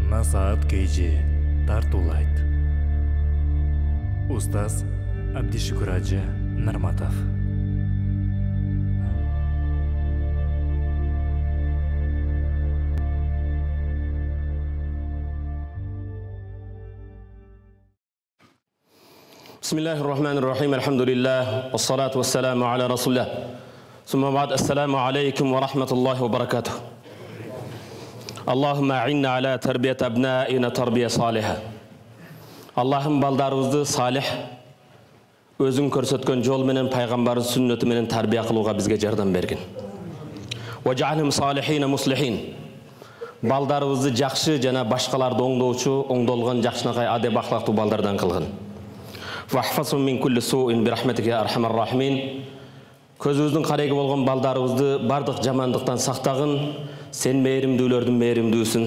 Насаат кейжи тартулайт. Устаз Абдишукур Ажы Нарматов. Bismillahirrahmanirrahim. Alhamdulillah. Wassalatu wassalamu ala rasulillah. Summa ba'd. Assalamu alaikum wa rahmatullahi wa barakatuh. Allahumma a'inna ala tarbiyat abnaina tarbiya saliha. Allah'ım baldarımızды salih özün көрсөткөн жол менен пайгамбардын сүннөтү менен тарбия кылууга бизге жардам бергин. Wa ja'alhum salihin muslihin. Балдарыбызды жакшы жана башкаларды оңдоочу, оңдолгон жакшынакай адеп ахлактуу балдардан кылгын. Вахфасум мин кулли суин бирахметике архамар рахимин. Көзүбүздүн кареги болгон балдарыбызды бардык жамандыктан сактагын. Sen meyrimdүүлөрдүн meyrimdүүсүн.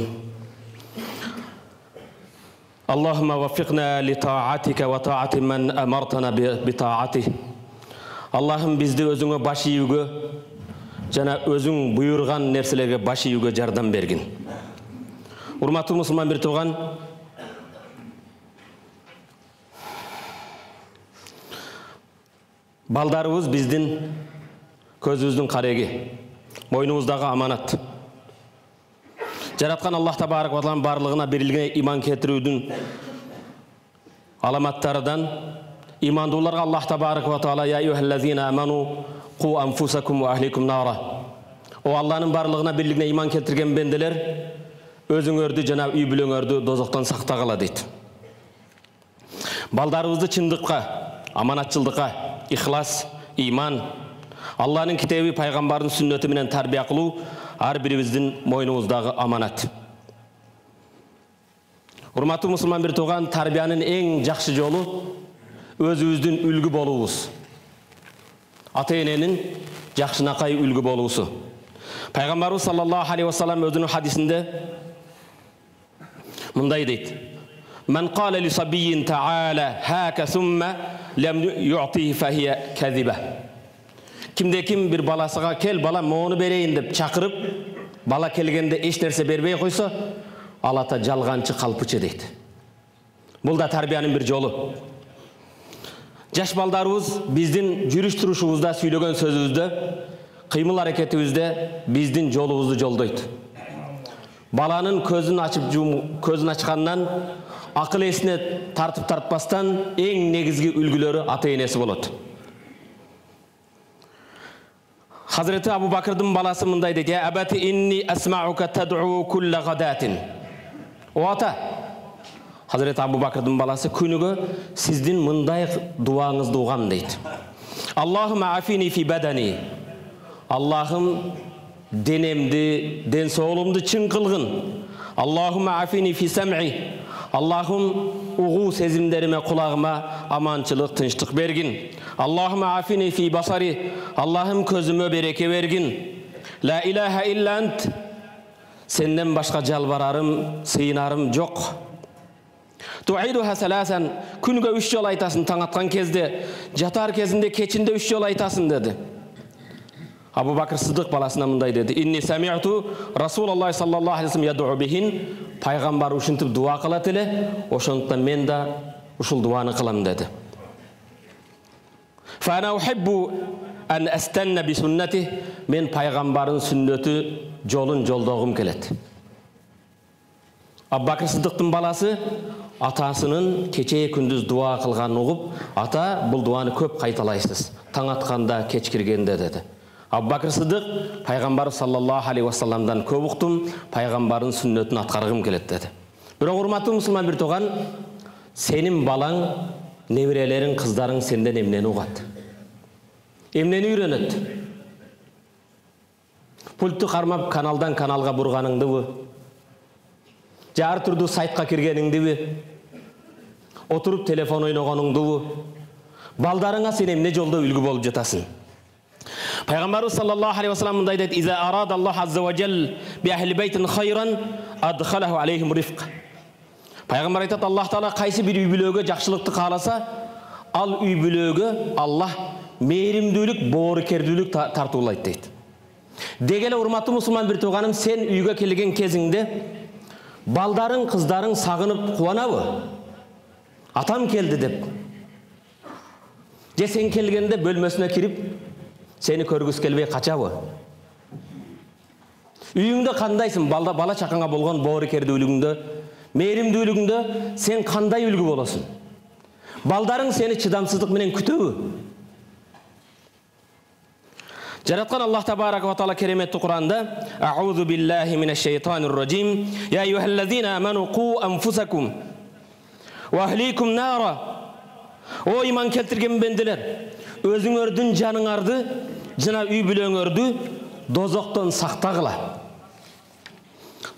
Allahumma waffiqna li ta'atika wa ta'ati man amartana bi ta'atih. Allah'ım bizdi özüңө баш ийүүгө жана өзүң буйрган нерселерге баш ийүүгө жардам бергин. Урматтуу мусулман бир тууган, балдарыбыз биздин көзүбүздүн кареги, мойнубуздагы аманат. Жараткан Аллах табарак ва таала барлыгына берилген иман кетирүүдүн аламаттарыдан имандууларга Аллах табарак ва таала я аyyuhallazina amanu qu anfusakum wa ahlikum nara. О Алланын барлыгына берилген иман кетирген бенделер өзүңөрдү жана үй бүлөңөрдү дозоктон сактагыла дейт. Балдарыбызды чындыкка, аманатчылдыкка, ихлас, иман, Алланын китеби, пайгамбардын сүннөтү менен тарбия кылуу ар бирибиздин мойнубуздагы аманат. Урматтуу мусулман бир тууган, тарбиянын эң жакшы жолу өзүбүздүн үлгү болуубуз. Ата-эненин жакшынакай үлгү болуусу. Пайгамбарыбыз саллаллаху алейхи ва саллям өзүнүн хадисинде мындай дейт: "Мен кала ли сабийин та'ала хака сумма лам ю'тиhi фахия казиба." Кимде ким bir баласыга кел бала мону берейин деп чакырып, бала келгенде эч нерсе бербей койсо, ал ата жалганчы калпычы дейт. Бул да тарбиянын бир жолу. Жаш балдарыбыз биздин жүрүш турушубузда, сүйлөгөн сөзүбүздө, кыймыл аракетибизде биздин жолубузду жолдойт. Баланын көзүн ачкандан, акыл эсине тартып тартпастан эң негизги үлгүлөрү ата-энеси болот. Hazreti Abu Bakr'dın balası mınday dedi: "Ya abati inni asma'uka tad'u kulla gadatin." O ata, Hazreti Abu Bakr'dın balası күнүгө sizdin mınday duanızdı uğam deydi. Allahümme afini fi bedeni. Allah'ım denemdi, den soğulumdu çın kılgın. Allahümme afini fi sem'i. Allah'ım uğu sezimlerime, kulağıma amançılık, tınçlık bergin. Allahümme afini fi basari. Allah'ım közüme bereke vergin. La ilahe illa ent. Senden başka jalbararım, sığınarım yok. Tu'iduha salasan. Күнүгө 3 жол айтасың, таң аткан кезде, жатар кезинде, кечинде 3 жол айтасың dedi. Abu Bakr Sıddık balasına mınday dedi: "İnni sami'tu Rasulullah sallallahu aleyhi ve sellem yad'u bihin." Peygamber uşuntip dua kılat ele, oşonuttan men da uşul duanı kılam dedi. "Fa ana uhibbu an astanna bi sunnatih." Men peygamberin sünneti jolun joldogum kelet. Abu Bakr Sıddık'tın balası atasının keçe gündüz dua kılganын ugup, "Ata, bul duanı köp kaytalaysiz. Taң atkanda, keç kirgende" dedi. Abu Bakr Sıddık, Peygamber sallallahu aleyhi ve sellem'dan köp uqtum, Peygamberin sünnetini atkargım kelet dedi. Bирок урматтуу мусулман бир тууган, senin balaң, nebirelerin, kızların senden emneni ugat. Emneni үйрөнөt. Pulttu karmap kanaldan kanalga burganыңдыбы? Jar turdu saytка киргениңдиби? Oturup telefon oynaганыңдыбы? Balдарыңа sen emne жолдо үлгү болуп жатасың. Peygamberimiz sallallahu aleyhi ve sellem mınday dedi: "İza arada Allah azza ve celle bi ahli beytin hayran adkhalahu aleyhim rifq." Peygamber aytат: "Allah Taala kaysı bir üy bülöge jakşılıkты kalasa, al üy bülöge Allah meyrimdүүлүк, боорукердүүлүк тартуулайт" дейт. Дегеле урматтуу мусулман бир тууганым, сен үйгө келген кезиңде балдарың, қыздарың сағынып қуанабы? Атам келді деп. Же сен келгенде бөлмесіне кіріп, сені көргіс келбей қачабы? Үйіңді қандайсың? Бала чақаңа болған боорукердүүлүгүңдө, мээримдүүлүгүңдө сен қандай үлгі боласың? Балдарың сені чыдамсыздық менен күтөбү? Жараткан Аллах табарак ва таала кереметті Кур'анда: "Аузу биллахи минеш-шейтанир раджим. Я айюхаллазина аману қу анфусакум ва ахликум нара." О иман келтирген бенделер, өзүңөрдүн жаныңарды жана үй бүлөңөрдү дозоктон сактагыла.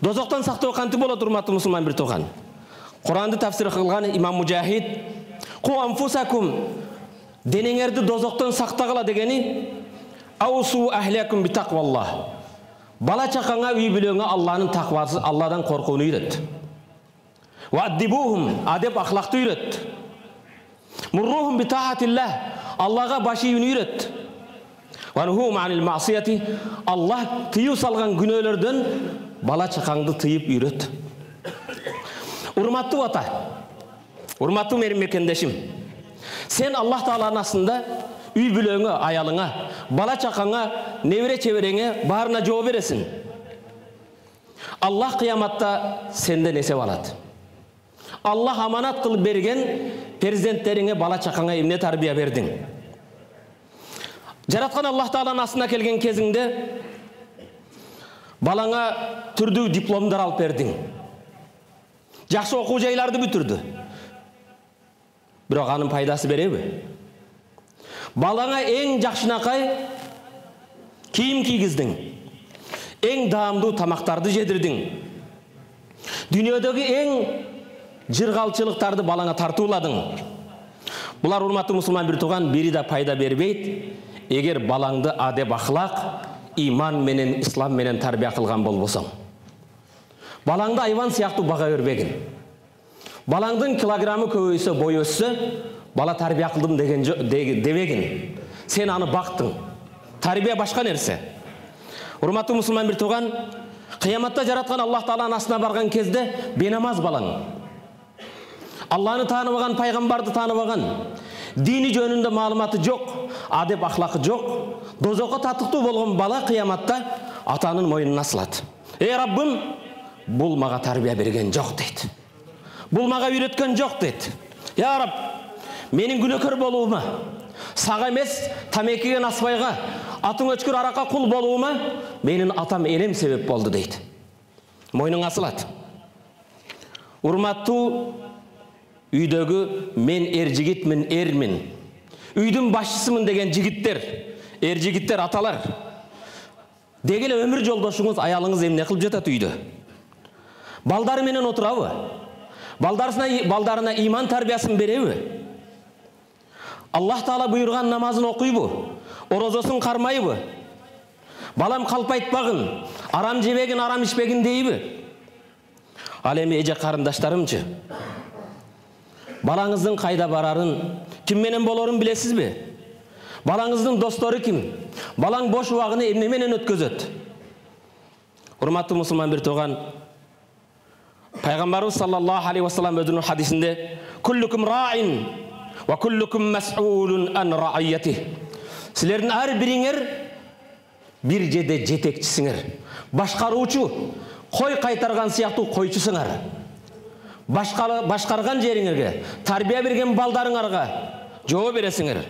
Дозоктон сактоо кантип болот, урматтуу мусулман бир тууган? Куранды тафсир кылган имам Мужахид "Қу анфусакум" денеңерди дозоктон сактагыла дегени "Аусу ахлякум би тақваллах". Бала чакаңа, үй бүлөңө Алланын таквасы, Алладан коркууну үйрөт. "Ва аддибухум", адеп ахлакты үйрөт. "Муррухум би таатиллах", Аллага баш ийүүнү үйрөт. "Ва нухум анил маъсияти", Аллах тыюу салган күнөөлөрдөн бала чакаңды тыйып үйрөт. Урматтуу ата, урматтуу менин мекендешим, сен Аллах Тааланын астында үй бүлөңө, аялыңа, бала чакаңа, небере чебереңе баарына жооп бересиң. Аллах кыяматта сенден эсеп алат. Аллах аманат кылып берген перзенттериңе, бала чакаңа эмне тарбия бердиң? Жараткан Аллах Тааланын астына келген кезиңде балаңа түрдүү дипломдар алып бердиң. Жакшы окуу жайларды бүтүрдү. Бирок анын пайдасы береби? Балаңа эң жакшынакай кийим кийгиздиң. Эң даамдуу тамактарды жедирдиң. Дүйнөдөгү эң жыргалчылыктарды балаңа тартууладың. Булар, урматтуу мусулман бир тууган, бири да пайда бербейт, эгер балаңды адеп ахлак, иман менен, ислам менен тарбия кылган болбосоң. Балаңды айван сыяктуу бага бербегин. Балаңдын килограммы көбөйсө, бою өссө, бала тарбия кылдым дебегин. Сен аны бактың. Тарбия башка нерсе. Урматтуу мусулман бир тууган, кыяматта жараткан Аллах Тааланын астына барган кезде бенамаз балаң. Алланы тааныбаган, пайгамбарды тааныбаган, дини жөнүндө маалыматы жок, адеп ахлакы жок, дозокко татыктуу болгон бала кыяматта атанын мойнуна асылат. "Эй Раббым, бул мага тарбия берген жок" дейт. "Бул мага үйрөткөн жок" дейт. "Я Рабб, менин күнөөкөр болуума, сага эмес тамекиге насбайга, атың өчкүр аракка кул болуума менин атам энем себеп болду" дейт. Мойнуң асылат. Урматтуу үйдөгү мен жигитмин, эрмин, үйдүн башчысымын деген жигиттер, жигиттер, аталар, деги эле өмүр жолдошуңуз, аялыңыз эмне кылып жатат үйдө? Балдары менен отурабы? Балдарына иман тарбиясын береби? Аллах Таала буйрган намазын окуйбу? Орозосун кармайбы? Балам калп айтпагын, арам жебегин, арам ичпегин дейби? Ал эми эже карындаштарымчы, балаңыздын кайда барарын, ким менен болорун билесизби? Балаңыздын достору ким? Балаң бош убагын эмне менен өткөзөт? Урматтуу мусулман бир тууган, Пайгамбарыбыз саллаллаху алейхи ва саллям өзүнүн хадисинде "Куллукум раин ва куллукум мас'улун ан ра'iyati". Силердин ар бириңер бир жерде жетекчисиңер. Башкаруучу, кой кайтарган сыяктуу койчусуңар. Башкарган жериңерге, тарбия берген балдарыңарга жооп бересиңер.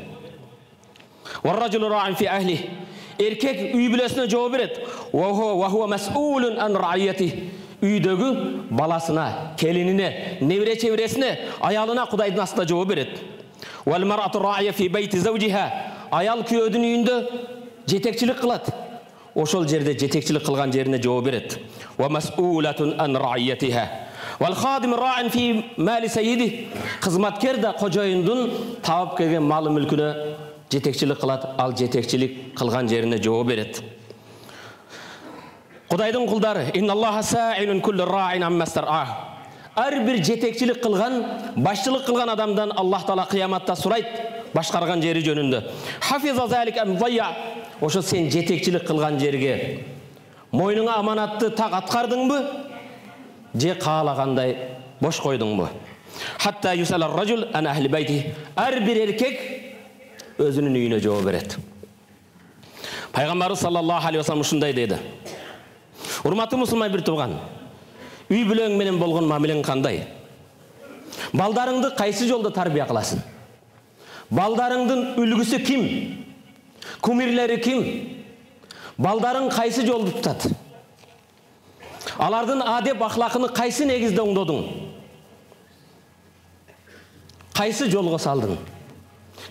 "Вар-раджулу ра'ин фи ахли". Эркек үй бүлөсүнө жооп берет. "Ва хува мас'улун ан ра'iyati". Үйдөгү баласына, келинине, небере чебересине, аялына, Кудайдын астында жооп берет. "Вал мар'ату ра'ия фи байти завжиха". Аял күйөөдүн үйүндө жетекчилик кылат. Ошол жерде жетекчилик кылган жерине жооп берет. "Ва мас'улатун ан ра'iyatiha". "Вал хадим ра'ин фи мали сайиди". Кызматкер да кожоюндун таап келген малы мүлкүнө жетекчилик кылат, ал жетекчилик кылган жерине жооп берет. Кудайдын кулдары, "Инналлаха саилун куллу ра'ин амма стар'ah". Ар бир жетекчилик кылган, башчылык кылган адамдан Аллах Таала кыяматта сурайт башкарган жери жөнүндө. "Хафиза залик ам дайя". Ошо сен жетекчилик кылган жерге мойнуңа аманатты так аткардыңбы же каалагандай бош койдуңбу? Hatta yusala rajul an ahli beyti. Her bir erkek özünün үйüne жооп берет. Пайгамбарыбыз саллаллаху алейхи ва саллям ушундай dedi. Урматтуу мусулман бир тууган, үй бүлөң менен болгон мамилең кандай? Балдарыңды кайсы жолда тарбия кыласың? Балдарыңдын үлгүсү ким? Кумирлери ким? Балдарың кайсы жолду тутат? Алардын адеп ахлакын кайсы негизде оңдодуң? Кайсы жолго салдың?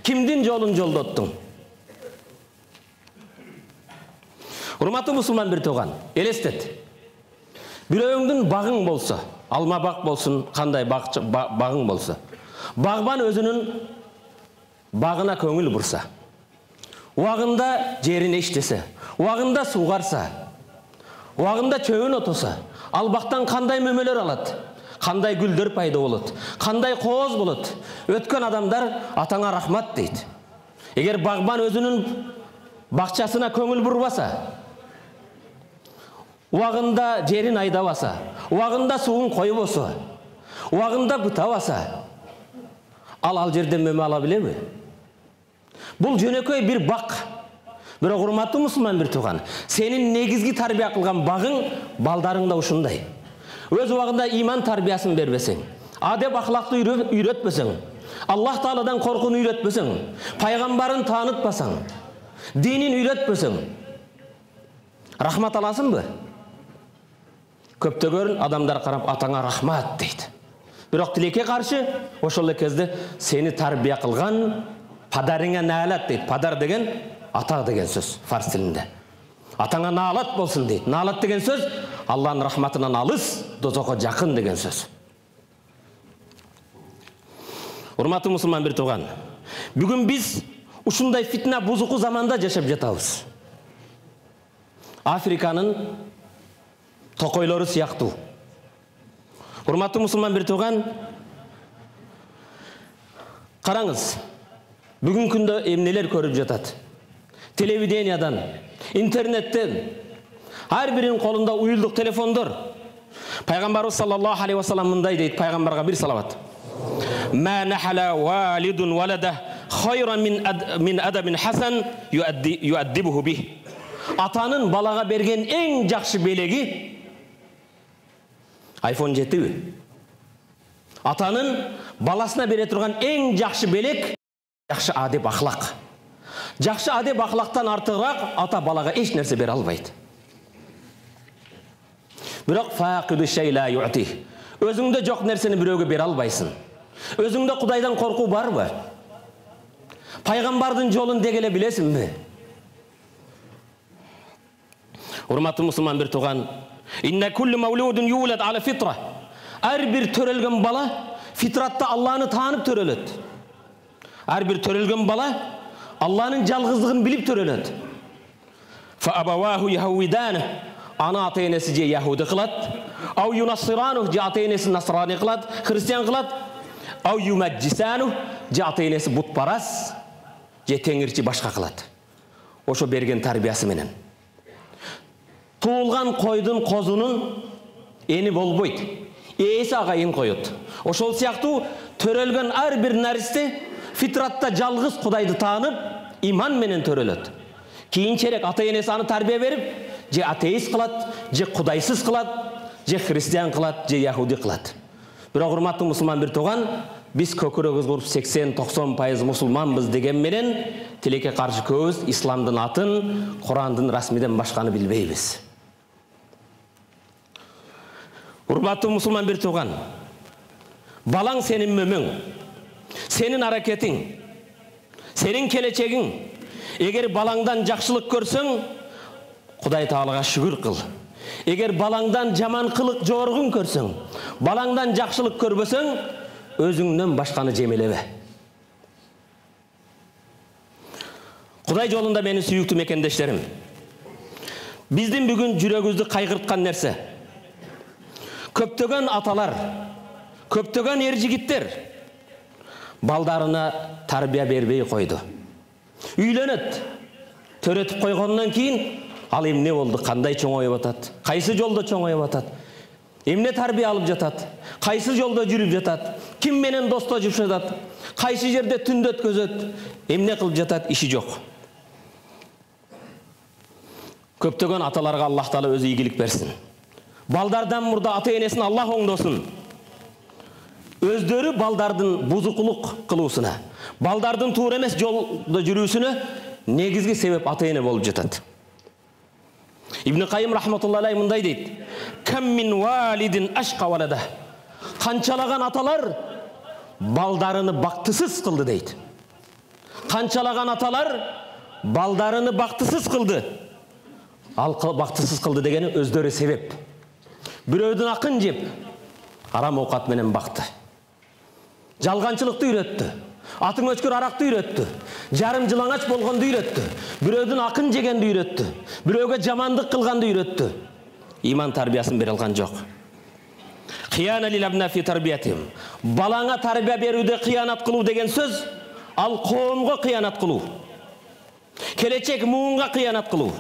Кимдин жолун жолдоттуң? Урматтуу мусулман бир тууган, элестет. Бирөөңдүн багың болсо, алма бак болсун, кандай багың болсо, багбан өзүнүн багына көңүл бурса, убагында жерин эчтесе, убагында сугарса, убагында чөбүн отоса, ал бактан кандай мөмөлөр алат? Кандай гүлдөр пайда болот? Кандай кооз болот? Өткөн адамдар атаңа рахмат дейт. Эгер багбан өзүнүн бакчасына көңүл бурбаса, убагында жерин айдабаса, убагында суун койбосо, убагында бутабаса, ал жерден мөмө ала билеби? Бул жөнөкөй бир бак. Бирок урматтуу мусулман бир тууган, сенин негизги тарбия кылган багың балдарыңда ушундай. Өз убагында иман тарбиясын бербесең, адеп ахлакты үйрөтпөсөң, Аллах Тааладан коркууну үйрөтпөсөң, пайгамбарын таанытпасаң, динин үйрөтпөсөң, рахмат аласыңбы? Көптөгөн адамдар карап атаңа рахмат дейт. Бирок тилекке каршы ошол эле кезде сени тарбия кылган падарыңа наалат дейт. Падар деген ата деген сөз фарс тилинде. Атаңа наалат болсун дейт. Наалат деген сөз Аллахтын рахматынан алыс, дозокко жакын деген сөз. Урматтуу мусулман бир тууган, бүгүн биз ушундай фитна бузуку заманда жашап жатабыз. Африканын токойлору сыяктуу. Урматтуу мусулман бир тууган, караңыз, бүгүн күндө эмнелер көрүп жатат? Телевидениядан, интернеттен, ар биринин колунда уюлдук телефондор. Пайгамбарыбыз саллаллаху алейхи ва саллям мындай дейт, пайгамбарга бир салават. Ма нахала валидун валада хайран мин адабин хасан юаддибуху бих. Атанын балага берген эң жакшы белеги iPhone 7. Атанын баласына бере турган эң жакшы белек жакшы адеп ахлак. Жакшы адеп ахлактан артыгыраак ата балага эч нерсе бере албайт. Бирок фақиду шей ла юъти. Өзүңдө жок нерсени бирөөгө бере албайсың. Өзүңдө Кудайдан коркуу барбы? Пайгамбардын жолун дегеле билесиңби? Урматтуу мусулман бир тууган, инна куллу мавлудун юлад ала фитра. Ар бир төрөлгөн бала фитратта Аллахны таанып төрөлөт. Ар бир төрөлгөн бала Аллахнын жалгыздыгын билип төрөлөт. Фа абаваху яхуидана. Ana ata-enesi je Yahudi kılat, au yunassiranuh je ata-enesi Nasrani kılat, Hristiyan kılat, au yumajjisanuh je ata-enesi butparas, je tengirçi başka kılat. Oşo bergen tarbiyası menen. Tuğulgan koydun kozunun eni bolboyt. Eesi agayın koyut. Oşol siyaqtu törölgön ar bir narisте fitratta жалгыз Kudaydı taanıp iman menen törölöt. Kiyinçerek ata-enesi anı tarbiya berip, je ateist kılat, je Kudaysız kılat, je Hristiyan kılat, je Yahudi kılat. Bирок урматтуу мусулман бир тууган, биз көкүрөгүбүз куруп 80-90% мусулманбыз деген менен тилекке каршы көбүз исламдын атын, Курандын расмиден башканы билбейбиз. Урматтуу мусулман бир тууган, балаң сенин мөмөң, сенин аракетиң, сенин келечегиң. Эгер балаңдан жакшылык көрсөң, Кудай Таалага шүгүр кыл. Эгер балаңдан жаман кылык жоргун көрсөң, балаңдан жакшылык көрбөсөң, өзүңдөн башканы жемелебе. Кудай жолунда мени сүйүктүү мекендештерим. Биздин бүгүн жүрөгүбүздү кайгырткан нерсе. Көптөгөн аталар, көптөгөн эр-жигиттер балдарына тарбия бербей койду. Үйлөнөт. Төрөтүп койгондон кийин ал эмне болду, кандай чоңоюп атат, кайсы жолдо чоңоюп атат. Эмне тарбия алып жатат? Кайсы жолдо жүрүп жатат? Ким менен достошуп жатат? Кайсы жерде түндө өткөзөт? Эмне кылып жатат? Иши жок. Көптөгөн аталарга Аллах Таала өзү ийгилик берсин. Балдардан мурда ата-энесин Аллах оңдосун. Өздөрү балдардын бузукулук кылуусуна, балдардын туура эмес жолдо жүрүүсүнө негизги себеп ата-эне болуп жатат. Ибн Кайым рахматуллахи алейхи мындай дейт: "Кам мин валидин ашка валада." Канчалаган аталар балдарыны бактысыз кылды дейт. Канчалаган аталар балдарыны бактысыз кылды. Ал бактысыз кылды дегени өздөрү себеп. Бирөөдүн акын жеп, арам оокат менен бакты. Жалганчылыкты үйрөттү. Атың өчкөр аракты үйрөттү. Жарым жылаңач болгонду үйрөттү. Бирөөдүн акын жегенди үйрөттү. Бирөөгө жамандык кылганды үйрөттү. Иман тарбиясын бере алган жок. Кыяна лил абна фи тарбиятим. Балаңа тарбия берүүдө кыянат кылуу деген сөз ал коомго кыянат кылуу. Келечек муунга кыянат кылуу.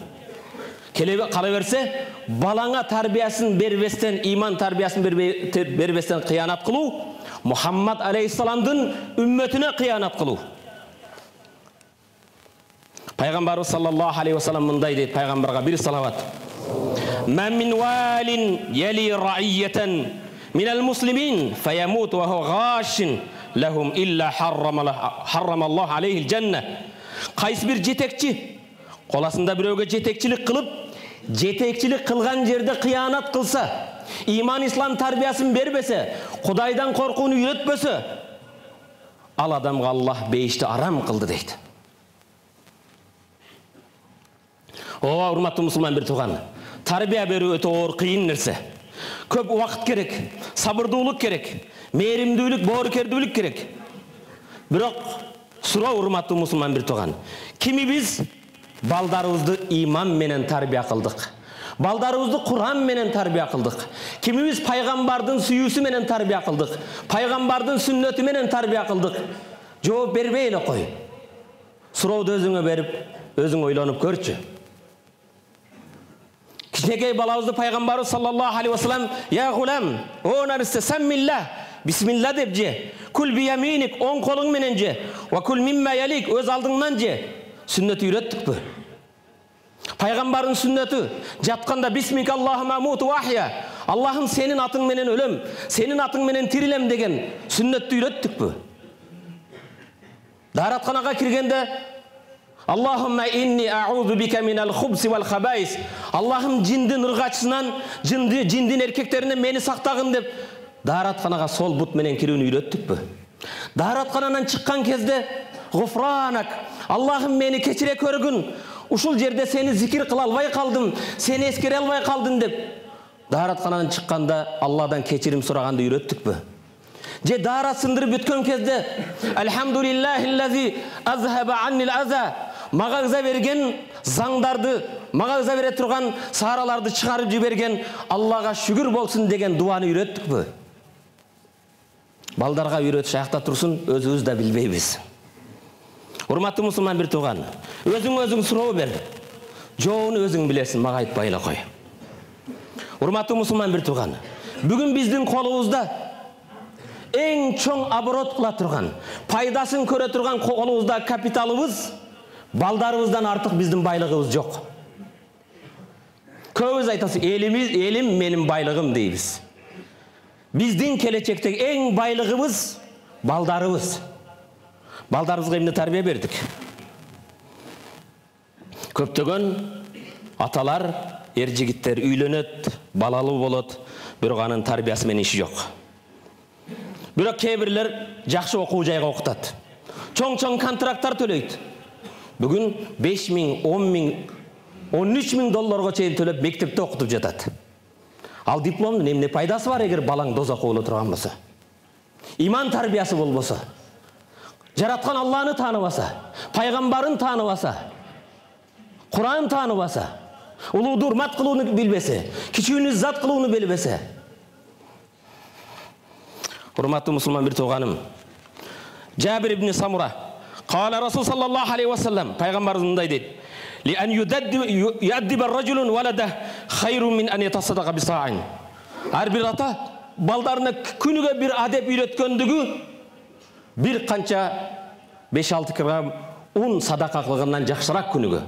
Кала берсе, балаңа тарбиясын бербестен, иман тарбиясын бербестен кыянат кылуу, Мухаммад алейхиссаламдын үмметине кыянат кылуу. Пайгамбарыбыз саллаллаху алейхи вассалам мындай дейт, пайгамбарга бир салават. "Ман мин валин яли раиятан минал муслимин фаямут ва хува гашин лахум илля харрама Аллах алейхил жанна." Кайсы бир жетекчи коласында бирөөгө жетекчилик кылып, жетекчилик кылган жерде кыянат кылса, иман ислам тарбиясын бербесе, Кудайдан коркууну үйрөтпөсө, ал адамга Аллах бейишти арам кылды дейт. Ооба, урматтуу мусулман бир тууган, тарбия берүү өтө оор, кыйын нерсе. Көп убакыт керек, сабырдуулук керек, мээримдүүлүк, боорукердүүлүк керек. Бирок суроо, урматтуу мусулман бир тууган, кимибиз балдарыбызды иман менен тарбия кылдык? Балдарыбызды Куран менен тарбия кылдык? Кимибиз пайгамбардын сүйүүсү менен тарбия кылдык? Пайгамбардын сүннөтү менен тарбия кылдык? Жооп бербей эле кой. Сурооду өзүңө берип, өзүң ойлонуп көрчү. Кичинекей балабызды пайгамбарыбыз саллаллаху алейхи вассалам: "Я гулам, о нарсе, саммилла, бисмилла" деп же. "Кул бияминик", оң колуң менен же. "Ва кул мимма ялик", өз алдыңнан же. Сүннөтү үйрөттүкпү? Пайгамбардын сүннөтү жатканда бисмик Аллахума муту вахя, Аллахым сенин атың менен өлөм, сенин атың менен тирилем деген сүннөттү үйрөттүкпү? Дааратканага киргенде Аллахумма инни а'удhu бика минал хубси вал хабаис, Аллахым жиндин ыргачысынан, жиндин эркектеринен мени сактагын деп дааратканага сол бут менен кирүүнү үйрөттүкпү? Даараткананан чыккан кезде Гуфранак, Аллахым мени кечире көргүн, ушул жерде сени зикир кыла албай калдым, сени эскере албай калдым деп дааратканан чыкканда Алладан кечирим сураганды үйрөттүкпү? Же daara sındırıp bütkön kezde Elhamdülillahillezî azhaba annil aza, mağaza bergen zаңдарды, mağaza bere turgan saharalardı çıkarıp jibergen Allah'a şükür bolsun degen duanı үйrөттүкпү? Балдарга үйрөтүш аякта турсун, өзүбүз да билбейбиз. Урматтуу мусулман бир тууган, өзүң суроо бер. Жоonu өзүң билесиң, мага айтпай эле кой. Урматтуу мусулман бир тууган, бүгүн биздин колубузда эң чоң оборот кыла турган, пайдасын көрө турган колубузда капиталыбыз балдарыбыздан артык биздин байлыгыбыз жок. Көбүз айтасыз, элим менин байлыгым дейбиз. Биздин келечектеги эң байлыгыбыз балдарыбыз. Балдарыбызга эмне тарбия бердик? Көптөгөн аталар, жигиттер үйлөнөт, балалуу болот, бирок анын тарбиясы менен иши жок. Бирок кээ бирлер жакшы окуу жайга окутат. Чоң контракттар төлөйт. Бүгүн 5 миң, 10 миң, 13 миң долларга чейин төлөп мектепте окутуп жатат. Ал дипломдун эмне пайдасы бар эгер балаң доз окуп боло турган болсо? Иман тарбиясы болбосо, жараткан Алланы тааныбаса, пайгамбарын тааныбаса, Куран тааныбаса, улууду урмат кылууну билбесе, кичүүнү зат кылууну билбесе. Урматтуу мусулман бир тууганым, Жабир ибн Самура, кала Расул саллаллаху алейхи вассалам, пайгамбарыбыз мындай дейт: "Ли ан юаддиба ар-раджулун валада хайрун мин ан ятасаддаqa биса'ин." Ар бир ата балдарына күнүгө бир адеп үйрөткөндүгү бир канча 5-6 килограмм un садака кылгандан жакшыраак күнүгө.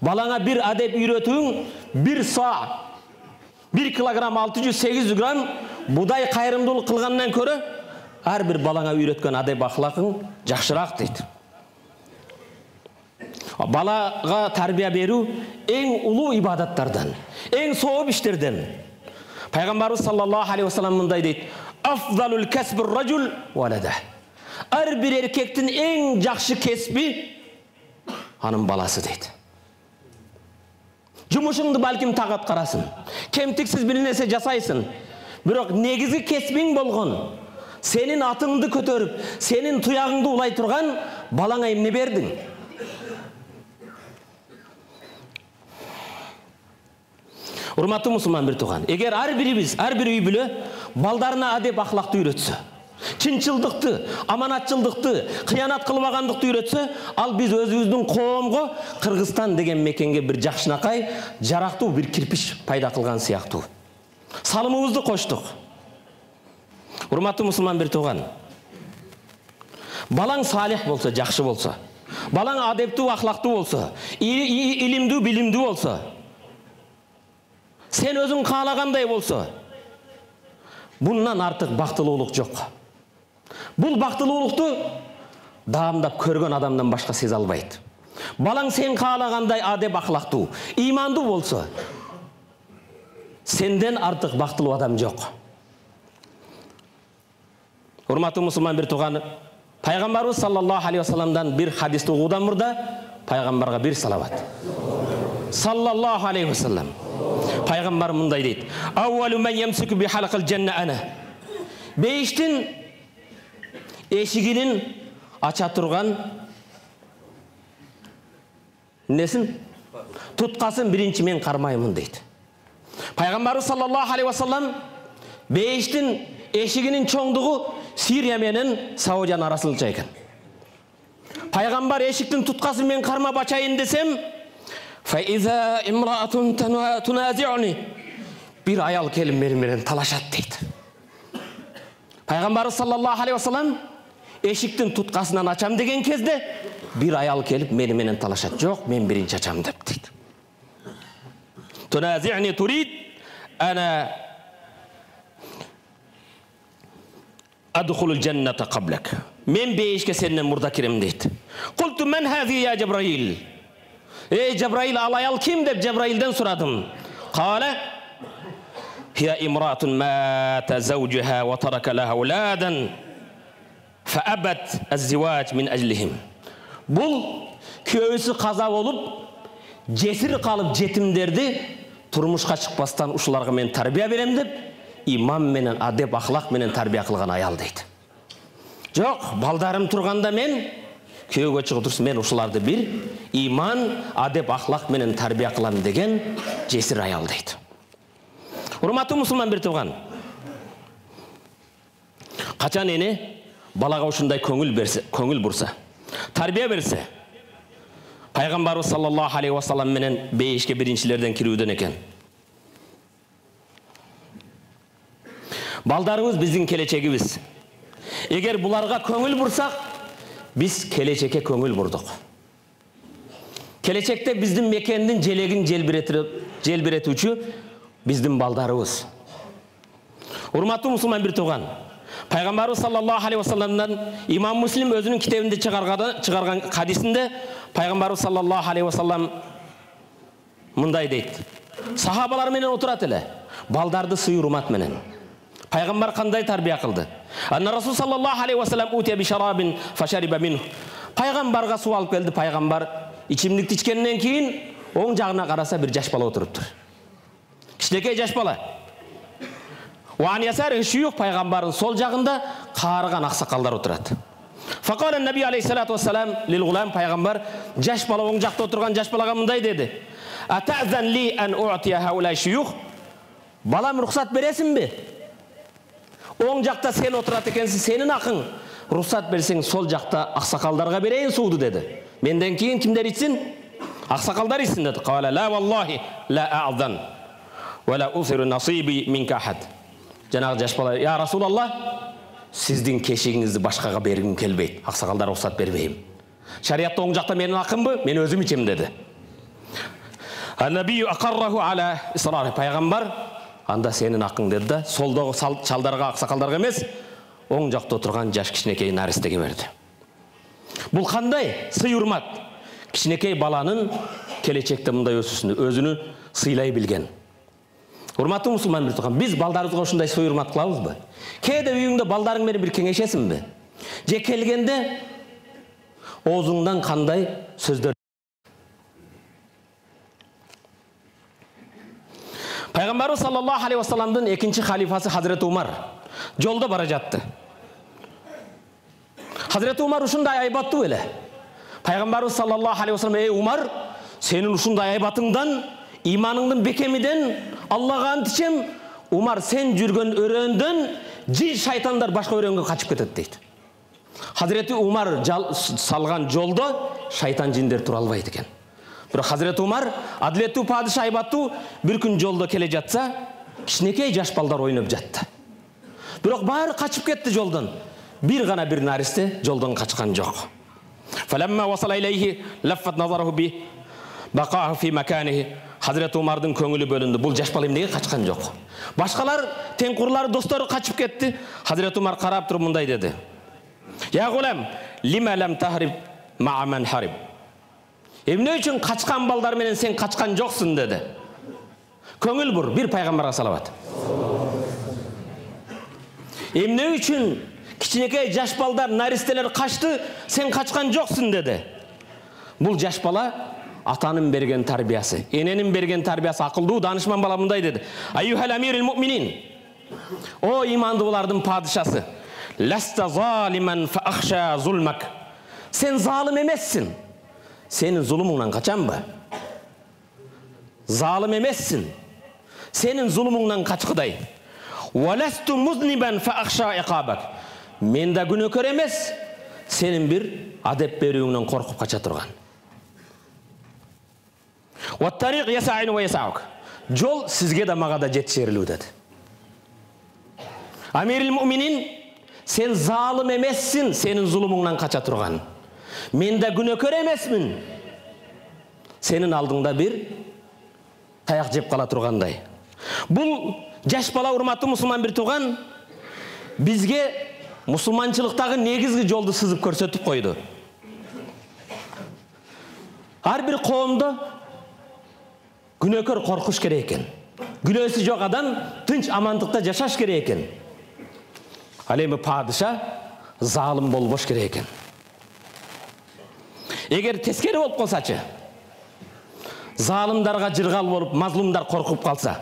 Балаңа бир адеп үйрөтүүң 1 саа 1 килограмм 600-800 грамм будай кайрымдуулук кылгандан көрө ар бир балаңа үйрөткөн адеп ахлакың жакшыраак дейт. Балага тарбия берүү эң улуу ибадаттардан, эң сооп иштерден. Пайгамбарыбыз саллаллаху алейхи вассалам мындай дейт: "Афдалул касбир ражул валада." Ар бир эркектин эң жакшы кесби анын баласы дейт. Жумушуңду балким так аткарасың, кемтиксиз бир нерсе жасайсың, бирок негизги кесбиң болгон, сенин атыңды көтөрүп, сенин туягыңды улай турган балаңа эмне бердиң? Урматтуу мусулман бир тууган, эгер ар бирибиз, ар бир үй бүлө балдарына адеп ахлакты үйрөтсө, чынчылдыкты, аманатчылдыкты, кыянат кылбагандыкты үйрөтсө, ал биз өзүбүздүн коомго Кыргызстан деген мекенге бир жакшынакай, жарактуу бир кирпич пайда кылган сыяктуу. Салымыбызды коштук. Урматтуу мусулман бир тууган, балаң салих болсо, жакшы болсо, балаң адептүү, ахлактуу болсо, илимдүү, билимдүү болсо, сен өзүң каалагандай болсо, bundan артык бактылуулук жок. Бул бактылуулукту даамдап көргөн адамдан башка сезе албайт. Балаң сен каалагандай адеп ахлактуу, имандуу болсо, сенден артык бактылуу адам жок. Урматтуу мусулман бир тууган, Пайгамбарыбыз саллаллаху алейхи вассаламдан бир хадисти угуудан мурда пайгамбарга бир салават. Саллаллаху алейхи вассалам. Пайгамбар мындай дейт: "Аввалу ман ямсику би халакал жанна ана." Бейиштин эшигинин ача турган несин? Туткасын биринчи мен кармаймын дейт. Пайгамбарыбыз саллаллаху алейхи вассалам бейиштин эшигинин чоңдугу Сирия менен Саудиян арасынча экен. Пайгамбар эшиктин туткасын мен кармап ачайын десем, "Фаиза имраатун тунази'уни." Bir ayal келип менен талашат дейт. Пайгамбар саллаллаху алейхи вассалам эшиктин туткасынан ачам деген кезде bir ayal келип менен талашат. Жок, мен биринчи ачам деп дейт. Tunazi'ni turid ana adkhulul jannata qablak. Men beyişke senden murda kirem deyt. Qultu men hazi ya Cebrail? Ey Cebrail, al ayal kim deb Cebrail'den soradım. Qala hiya imratun mata zawjuha ve taraka laha awladan fa abat az-ziwaj min ajlihim. Bul köyüsü kaza olup jesir kalıp jetimderdi turmuşka çıkpastan uşularga men tarbiya berem dep imam menen adep ahlak menen tarbiya kılgan ayal deydi. Jok, baldarım turganda men köyge çıkıp tursun, men uşularda bir iman adep ahlak menen tarbiya kılam degen jesir ayal deydi. Урматтуу мусулман бир тууган, качан эне балага ушундай көңүл бурса, тарбия берсе, Пайгамбарыбыз саллаллаху алейхи вассалам менен бейишке биринчилерден кирүүдөн экен. Балдарыбыз биздин келечегибиз. Эгер буларга көңүл бурсак, биз келечекке көңүл бурдук. Келечекте биздин мекендин желегин желбиретүүчү биздин балдарыбыз. Урматтуу мусулман бир тууган, Пайгамбарыбыз саллаллаху алейхи вассаламдан имам Муслим өзүнүн китебинде чыгарган хадисинде Пайгамбарыбыз саллаллаху алейхи вассалам мындай дейт: сахабалар менен отурат эле, балдарды сый урмат менен. Пайгамбар кандай тарбия кылды? Анна Расул саллаллаху алейхи вассалам утия би шарабин фашариба минху. Пайгамбарга суу алып келди. Пайгамбар ичимдикти ичкенден кийин оң жагына караса бир жаш бала отуруптур. Кичинекей жаш бала. Ван ясар шүйүк, пайгамбардын сол жагында каарыган аксакалдар отурат. Факала наби алейхиссалату вассалам лил гулам, пайгамбар жаш бала оң жакта отурган жаш балага мындай деди: "Атазан ли ан у'тия хаулай шүйүк?" Балам, рухсат бересиңби? Оң жакта сен отурат экенсиң, сенин акың. Рухсат берсең сол жакта аксакалдарга берейин сууду деди. Менден кийин кимдер ичсин? Аксакалдар ичсин деди. Кала ла валлахи ла а'зан ва ла усиру насиби минка ахад. Жанагы жаш бала: "Я Расулалла, сиздин кешигиңизди башкага бергим келбейт. Аксакалдар рухсат бербейм. Шариятта оң жакта менин акымбы? Мен өзүм ичем" деди. Ан-набию акарраху аля исрар. Пайгамбар: "Анда сенин акың" деди да, солдогу чалдарга, аксакалдарга эмес, оң жакта отурган жаш кичинекей наристеге берди. Бул кандай сый урмат? Кичинекей баланын келечекте мындай өсүшүн өзүнү сыйлай билген. Урматтуу мусулман бир тукам, биз балдарыбызга ушундай сый урмат кылабызбы? Кээде үйүңдө балдарың менен бир кеңешесиңби? Же келгенде оозуңдан кандай сөздөр? Пайгамбарыбыз саллаллаху алейхи ва салламдын экинчи халифасы Хазрети Умар жолдо бара жатты. Хазрети Умар ушундай айбаттуу эле. Пайгамбарыбыз саллаллаху алейхи ва саллам: "Эй Умар, сенин ушундай айбатыңдан, иманыңдын бекемиден Аллага ант ичем, Умар, сен жүргөн өрөөндөн жин шайтандар башка өрөөнгө качып кетет" дейт. Хазрети Умар салган жолдо шайтан жиндер тура албайт экен. Бирок Хазрети Умар адилеттүү падыша, айбаттуу, бир күн жолдо келе жатса, кичинекей жаш балдар ойноп жатты. Бирок баары качып кетти жолдон. Bir narisте жолдон качкан жок. Фаламма васала илейхи лаффат назараху би бакааху фи маканиhi. Хазрети Умардын көңүлү бөлүндү. Бул жаш бала эмнеге качкан жок? Башкалар, тең достору качып кетти. Хазрети Умар карап туруп мындай деди: "Я гулам, лима лам тахриб ма'a man harib?" Эмне үчүн качкан балдар менен сен качкан жоксуң деди. Көңүл бур, бир пайгамбарга салават. Эмне үчүн кичинекей жаш балдар, наристелер качты, сен качкан жоксуң деди. Бул жаш бала атанын берген тарбиясы, эненин берген тарбиясы, акылдуу данышман бала мындай деди: "Айюхал амирил му'минин, о имандуулардын падышасы, ласта залиман фа ахша зулмак." Сен залым эмессиң. Сенин зулумуңдан качамбы? Залым эмессиң. Сенин зулумуңдан качкыдай. Валасту музнибан фа ахша иқабак. Мен да күнөөкөр эмес, сенин бир адеп берүүңдөн коркуп кача турган. Ваттариq ясаин ва ясаук. Жол сизге да мага да жетишерлүү деди. Амирил му'минин, сен залым эмессиң, сенин зулумуңдан кача турган. Мен да күнөөкөр эмесмин. Сенин алдыңда бир таяк жеп кала тургандай. Бул жаш бала, урматтуу мусулман бир тууган, бизге мусулманчылыктагы негизги жолду сызып көрсөтүп койду. Ар бир коомдо күнөөкөр коркуш керек экен. Күнөөсү жок адам тынч амандыкта жашаш керек экен. Ал эми падыша залым болбош керек экен. Эгер тескери болуп калсачы, залымдарга жыргал болуп, мазлумдар коркуп калса,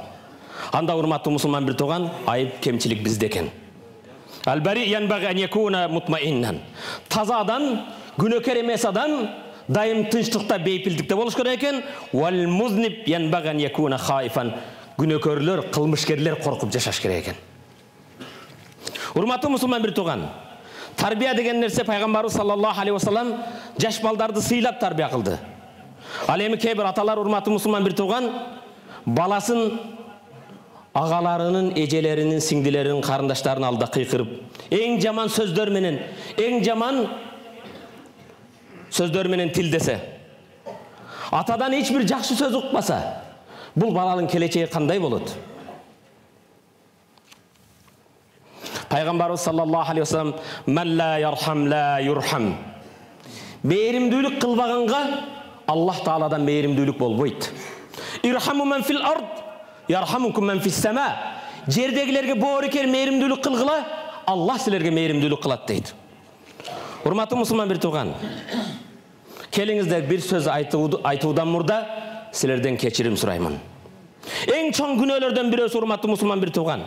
анда урматтуу мусулман бир тууган, айып кемчилик бизде экен. Албари янбаги ан якуна мутмаиннан. Таза адам, күнөөкөр эмес адам дайым тынчтыкта, бейпилдикте болуш керек экен. Вал музниб янбаги ан якуна хаифан. Күнөөкөрлөр, кылмышкерлер коркуп жашаш керек экен. Урматтуу мусулман бир тууган, тарбия деген нерсе пайгамбарыбыз саллаллаху алейхи ва саллам жаш балдарды сыйлап тарбия кылды. Ал эми кээ бир аталар, урматтуу мусулман бир тууган, баласын агаларынын, эжелеринин, сиңдилеринин, карындаштарынын алдында кыйкырып, эң жаман сөздөр менен, эң жаман сөздөр менен тилдесе, атадан эч бир жакшы сөз укпаса, бул баланын келечеги кандай болот? Пайгамбарыбыз саллаллаху алейхи ва саллам: "Ман ла ярхам ла юрхам." Мейримдүүлүк кылбаганга Аллах Тааладан мейримдүүлүк болбойт. Ирхаму ман фил ард, ярхамукум ман фис сама. Жердегилерге боорукер мейримдүүлүк кылгыла, Аллах силерге мейримдүүлүк кылат дейт. Урматтуу мусулман бир тууган, келиңиздер бир сөз айтуудан мурда силерден кечирим сураймын. Эң чоң күнөөлөрдөн бирөөсү, урматтуу мусулман бир тууган,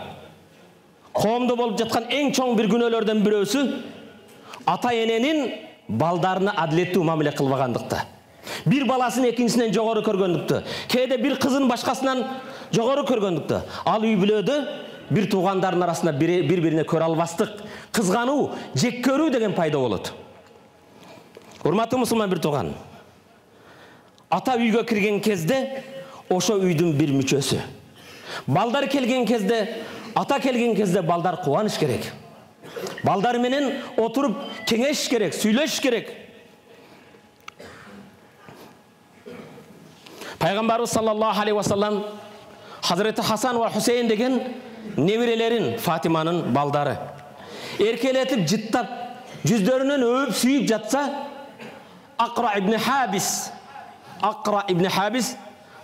коомдо болуп жаткан эң чоң бир күнөөлөрдөн бирөөсү ата эненин балдарына адилеттүү мамиле кылбагандыкта. Bir balasını ekіншisinden жоғары көргөндүктү. Кейде bir kızın başkasından жоғары көргөндүктү. Ал үй бүлөдө bir туғандардын арасында bir-бирине көрө албастык, кызгануу, жек көрүү деген пайда болот. Урматтуу мусулман bir туган. Ата үйгө кирген кезде ошо үйдүн bir мүчөсү. Балдар келген кезде ата келген кезде балдар кубаныш керек. Балдар менен отуруп кеңеш керек, сүйлөш керек. Пайгамбарыбыз саллаллаху алейхи ва саллам Hazreti Hasan ve Hüseyin деген неврелерин Фатиманын балдары эркелетип жыттап жүздөрүнөн өп сүйүп жатса Акра ибн Хабис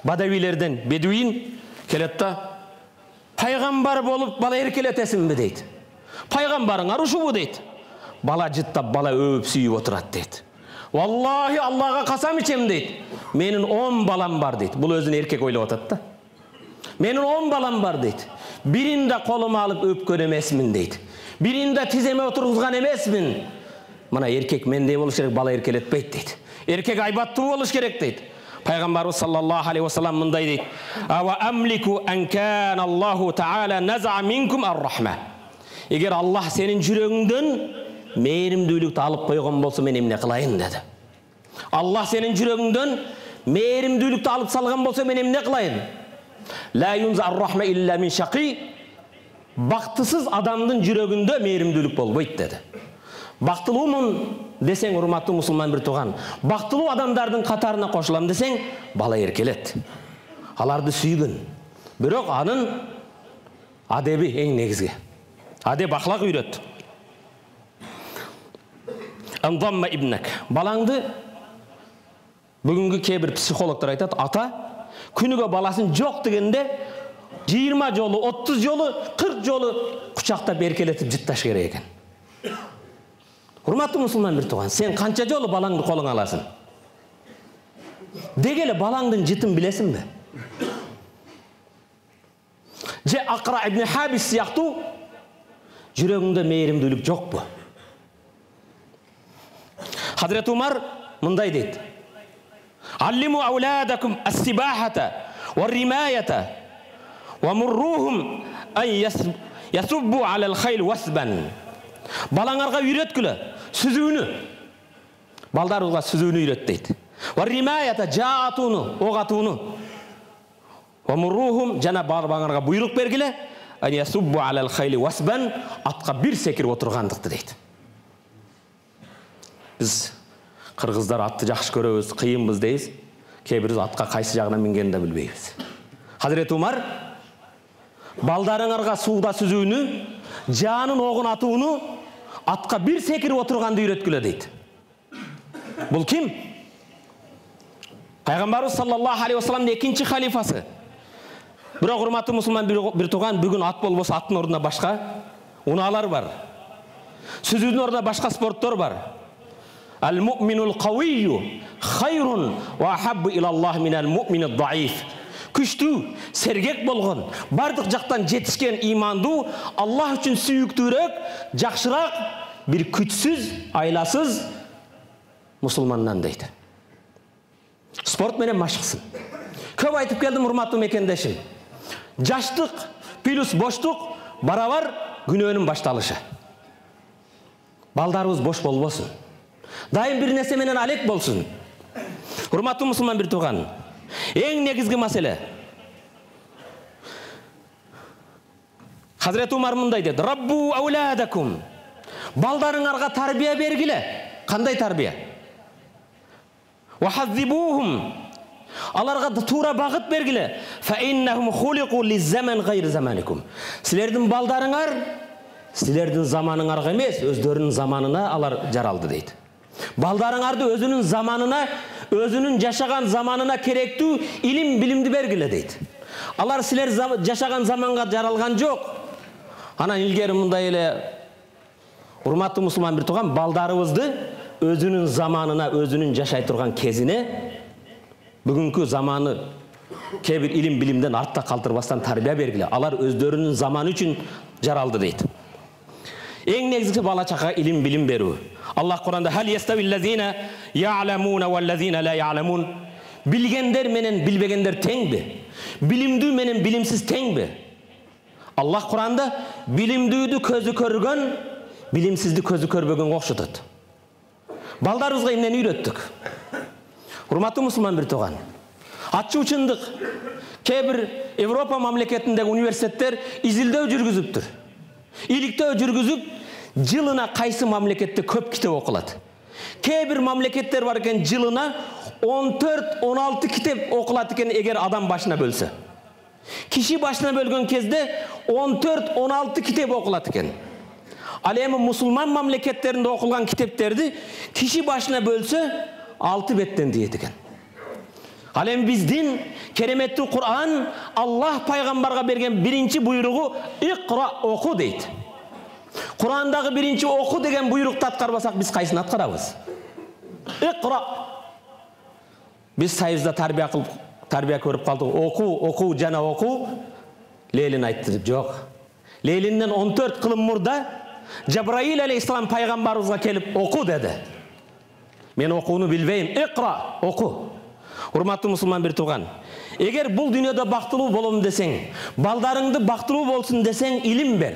бадавилерден бедуин келет да пайгамбар болуп бала эркелетесиңби дейт. Пайгамбарыңар ушубу дейт. Бала жыттап бала өп сүйүп отурат дейт. Валлахи Аллага касам ичем дейт. Менин 10 балам бар дейт. Бул өзүн эркек ойлоп атат да. Менин 10 балам бар дейт. Биринде колума алып өпкөн эмесмин дейт. Биринде тиземе отургузган эмесмин. Мына эркек мендей болуш керек, бала эркелетпейт дейт. Эркек айбаттуу болуш керек дейт. Пайгамбарыбыз саллаллаху алейхи ва саллам мындай дейт. Ава амлику ан кана Аллаху таала наза минкум ар-рахма. Эгер Аллах сенин жүрөгүңдөн мээримдүүлүктү алып койгон болсо мен эмне кылайын деди. Аллах сенин жүрөгүңдөн мээримдүүлүктү алып салган болсо мен эмне кылайын? La yunza ar-rahma illa min shaqi. Бактысыз адамдын жүрөгүндө мээримдүүлүк болбойт деди. Бактылуумун десең, урматтуу мусулман бир тууган, бактылуу адамдардын катарына кошулам десең, бала эркелет. Аларды сүйгөн. Бирок анын адеби эң негизги. Адеп ахлак үйрөт. Андамма ибнак. Балаңды бүгүнкү кээ бир психологдор айтат, ата күнүгө баласын жок дегенде 20 жолу, 30 жолу, 40 жолу кучактап эркелетип жытташ керек экен. Урматтуу мусулман бир тууган, сен канча жолу балаңды колуңа аласың? Дегеле балаңдын жытын билесиңби? Же Акра ибн Хабис сыяктуу жүрөгүңдө мээримдүүлүк жокпу? Hazreti Umar мындай дейт. Аллиму ауладакум ас-сибахата ва-римаята ва-муррухум ан ясуббу алал хайл васбан. Балаңарга үйрөткүлө сүзүүнү. Балдарыңызга сүзүүнү үйрөт дейт. Ва-римаята жаатууну, ок атууну. Ва-муррухум жана балаңарга буйрук бергиле ан ясуббу алал хайл васбан, атка бир секирип отургандыкты дейт. Biz кыргыздар атты жакшы көрөбүз, кыйынбыз дейбиз. Кээ бирибиз атка кайсы жагынан мингенин да билбейбиз. Hazreti Umar балдарыңарга сууда сүзүүнү, жанын огун атууну, атка бир секирип отурганды үйрөткүлө дейт. Бул ким? Пайгамбарыбыз саллаллаху алейхи ва салламдын экинчи халифасы. Бирок урматтуу мусулман бир тууган, бүгүн ат болбосо аттын ордуна башка унаалар бар. Сүзүүдүн ордуна башка спорттор бар. Al-mu'minul qawiyyu khayrun wa ahabbu ila Allah min al-mu'minid da'if. Күчтүү, сергек болгон, бардык жактан жетишкен имандуу Аллах үчүн сүйүктүүрөөк, жакшыраак бир күчсүз, айласыз мусулмандан дейт. Спорт менен машыксын. Көп айтып келдим, урматтуу мекендешим. Жаштык плюс боштук барабар күнөөнүн башталышы. Балдарыбыз бош болбосун. Дайым бир нерсе менен алек болсун. Урматтуу мусулман бир тууган, эң негизги маселе. Hazreti Umar мындай dedi. Rabbu auladakum. Балдарыңарга тарбия бергиле. Кандай тарбия? Wa hazzibuhum. Аларга туура багыт бергиле. Fa innahum khuliqu liz-zaman ghayr zamanikum. Силердин балдарыңар силердин заманыңарга эмес, өздөрүнүн заманына алар жаралды дейт. Балдарыңарды өзүнүн заманына, өзүнүн жашаган заманына керектүү илим, билимди бергиле дейт. Алар силер жашаган заманга жаралган жок. Анан илгери мындай эле, урматтуу мусулман бир тууган, балдарыбызды өзүнүн заманына, өзүнүн жашай турган кезине, бүгүнкү заманы кээ бир илим, билимден артта калтырбастан тарбия бергиле. Алар өздөрүнүн заманы үчүн жаралды дейт. Эң негизги бала чакага илим, билим берүү. Аллах Куранда хал яставиллазина я'ламуна валлазина ла я'ламун. Билгендер менен билбегендер теңби? Билимдүү менен билимсиз теңби? Аллах Куранда билимдүүдү көзү көргөн, билимсизди көзү көрбөгөнгө окшотот. Балдарыбызга эмнени үйрөттүк? Урматтуу мусулман бир тууган, ачуучундук Kebir Европа мамлекетіндегі университеттер изилдөө жүргүзүптүр. Иликтөө жүргүзүп, жылына кайсы мамлекетте көп китеп окулат. Кебир мамлекеттер бар экен, жылына 14-16 китеп окулат экен эгер адам башына бөлсө. Киши башына бөлгөн кезде 14-16 китеп окулат экен. Ал эми мусулман мамлекеттеринде окулган китептерди киши башына бөлсө 6 беттен дейт экен. Ал эми биздин кереметтүү Кур'ан Аллах пайгамбарга берген биринчи буйругу икра оку дейт. Кур'андагы биринчи оку деген буйрукту аткарбасак биз кайсын аткарабыз? Икра. Биз сайызда тарбия көрүп калдык. Оку жана оку. Лейлин айтты, жок. Лейлинден 14 кылым мурда Жабраил алейхиссалам пайгамбарыбызга келип оку деди. Мен окууну билбейм. Икра, оку. Урматтуу мусулман бир тууган, эгер бул дүйнөдө бактылуу болом десең, балдарыңды бактылуу болсун десең, илим бер.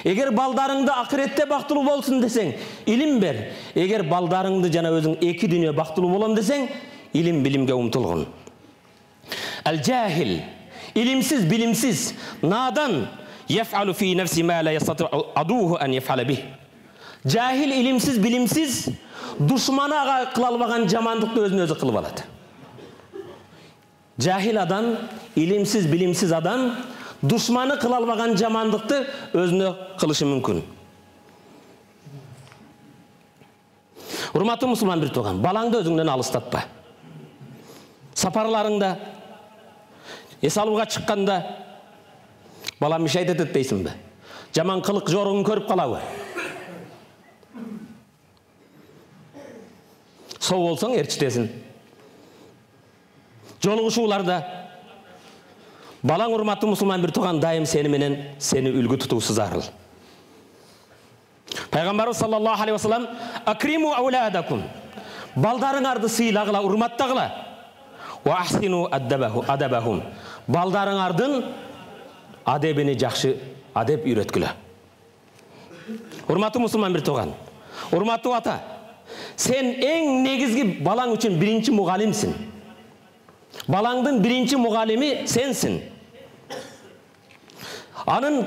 Эгер балдарыңды акыретте бактылуу болсун десең, илим бер. Эгер балдарыңды жана өзүң эки дүйнө бактылуу болом десең, илим билимге умтулгун. Ал-жахил, илимсиз, билимсиз, надан яф'алу фи нафси ма ла ястати адуhu an yaf'ala bih. Жахил, илимсиз, билимсиз, душманага кыла албаган жамандыкты өзүнө өзү кылып алат. Жахил адам, илимсиз, билимсиз адам, душманы кыла албаган жамандыкты өзүнө кылышы мүмкүн. Урматтуу мусулман бир тууган, балаңды өзүңдөн алыстатпа. Сапарларыңда, эс алууга чыкканда, балам иш айтат дейсиңби? Жаман кылык жоругун көрүп калабы? Соо болсоң ээрчитесиң. Жолугушууларда балаң, урматтуу мусулман бир тууган, дайым сени менен сени үлгү тутуусу зарыл. Пайгамбарыбыз саллаллаху алейхи ва саллям акриму ауладакум, балдарыңарды сыйлагыла, урматтагыла. Ва ахсину адабахум, балдарыңардын адебини жакшы адеп үйрөткүлө. Урматтуу мусулман бир тууган, урматтуу ата, сен эң негизги балаң үчүн биринчи мугалимсиң. Балаңдын биринчи мугалими сенсин. Анын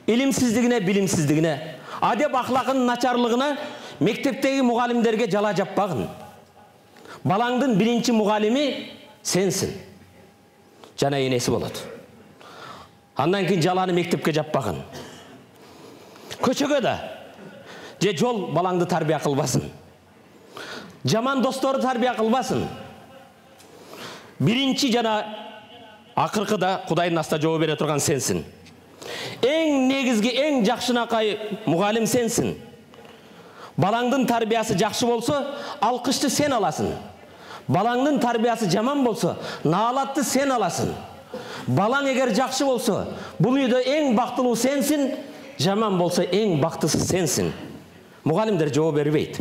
илимсиздигине, билимсиздигине, адеп ахлакынын начарлыгына мектептеги мугалимдерге жала жаппагын. Балаңдын биринчи мугалими сенсин. Жана энеси болот. Андан кийин жаланы мектепке жаппагын. Көчөгө да же жол балаңды тарбия кылбасын. Жаман достору тарбия кылбасын. Биринчи жана акыркыда Кудайдын аста жооп бере турган сенсин. Эң негизги, эң жакшынакай мугалим сенсин. Балаңдын тарбиясы жакшы болсо, алкышты сен аласың. Балаңдын тарбиясы жаман болсо, наалатты сен аласың. Балаң эгер жакшы болсо, бул үйдө эң бактылуу сенсин, жаман болсо эң бактысыз сенсин. Мугалимдер жооп бербейт.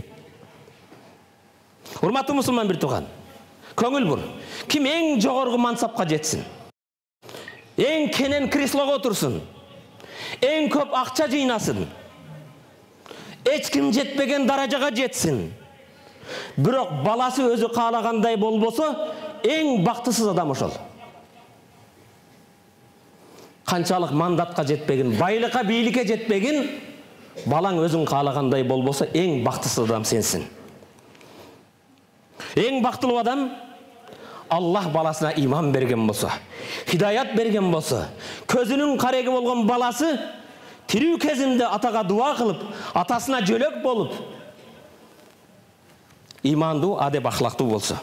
Урматтуу мусулман бир тууган, көңүл бур. Ким эң жогорку мансапка жетсин, эң кенен креслого отурсун, эң көп акча жыйнасын, эч ким жетпеген даражага жетсин. Бирок баласы өзү каалагандай болбосо, эң бактысыз адам ошол. Канчалык мандатка жетпеген, байлыкка, бийликке жетпеген, балаң өзүң каалагандай болбосо, эң бактысыз адам сенсин. Эң бактылуу адам Аллах баласына иман берген болсо, хидаят берген болсо, көзүнүн кареги болгон баласы тирүү кезинде атага дуа кылып, атасына жөлөк болуп, имандуу, адеп ахлактуу болсо.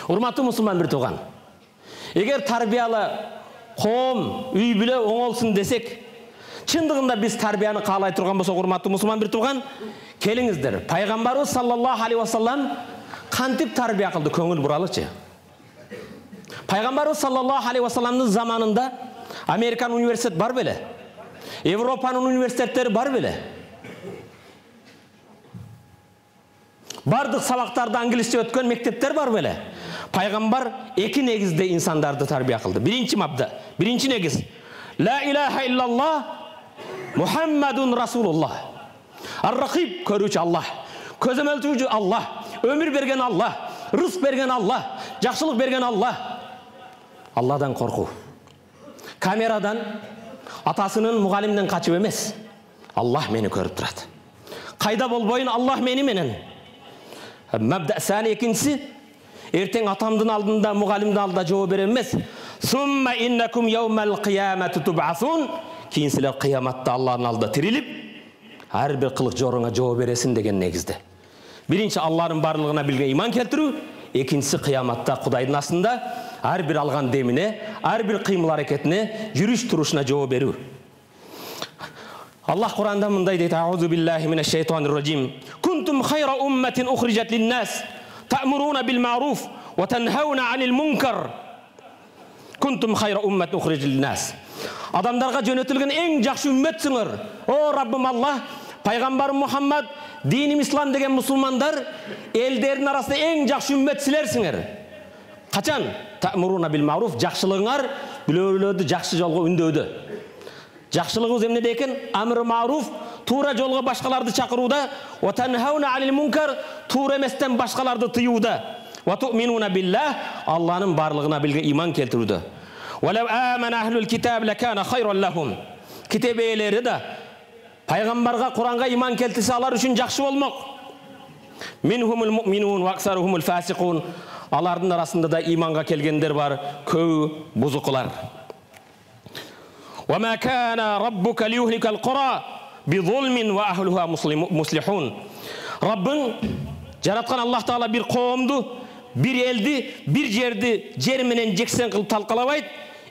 Урматтуу мусулман бир тууган, эгер тарбиялы коом, үй бүлө оңолсун десек, чындыгында биз тарбияны каалай турган болсок, урматтуу мусулман бир тууган, келиңиздер, пайгамбарыбыз саллаллаху алейхи ва саллям кантип тарбия кылды, көңүл буралычы. Пайгамбарыбыз саллаллаху алейхи ва салламдын заманында Американ университет бар беле? Европанын университеттери бар беле? Бардык сабактарды англисче өткөн мектептер бар беле? Пайгамбар эки негизде инсандарды тарбия кылды. Биринчи мабда, биринчи негиз: ла илаха иллаллах Мухаммадун Расулуллах. Ар-Рақиб, көрүүчү Аллах, көзөмөлчү Аллах, өмүр берген Аллах, рызык берген Аллах, жакшылык берген Аллах. Алладан қорқу. Камерадан, атасының мұғалімден қачып емес. Аллах мені көріп тұрады. Қайда болбойын, Аллах мені менен. Мәбдә сәні екіншісі, ертең атамдың алдында, мұғалімдің алдында жауап берер емес. Сумма иннакум яумал қиямати тубъасун. Кейін сілер қияматта Алланың алдында тіріліп, әрбір қылық жорыңа жауап бересің деген негізде. Бірінші Алланың барлығына білген иман келтіру, екіншісі қияматта Құдайдың астында әрбір алған деміне, әрбір қимыл әрекетіне, жүріс тұрышына жауап беру. Allah Kur'an'da mınday deydi: "A'udhu billahi mineşşeytanirracim. Kuntum khayra ummetin ukhrijat lin-nas, ta'muruna bil ma'ruf ve tenhauna 'anil munkar." Kuntum khayra ummetin ukhrijat lin-nas. Adamlarga jönötülgen en жақсы ümmetsingir. O Rabbim Allah, Peygamber Muhammed, dinim İslam degen musulmanlar elderin arasında en жақсы ümmet silersingir. Kaçan? Ta'muruna bil ma'ruf, жақсылығыңар bileulördü жақсы жолго ündödü. Жақсылығыңыз эмнеде экен? Амр маруф, тура жолго башкаларды чакырууда, ва танхауна анил мункар, тура эместен башкаларды тыюуда. Ва туъминуна биллах, Алланын барлыгына билген иман келтирүүдө. Ва лав амана ахлул китаб лакана хайран лахум. Китеп ээлери да пайгамбарга, Куранга иман келтирсе алар үчүн жакшы болмок. Минхумул муъминун ва аксарухумул фасикун. Алардын арасында да иманга келгендер бар, көбү бузукулар. وما كان ربك ليهلك القرى بظلم واهلها مصلحون. Rabbin жараткан Аллах Таала бир коомду, бир элди, бир жерди жер менен жексен кылып талкалабайт.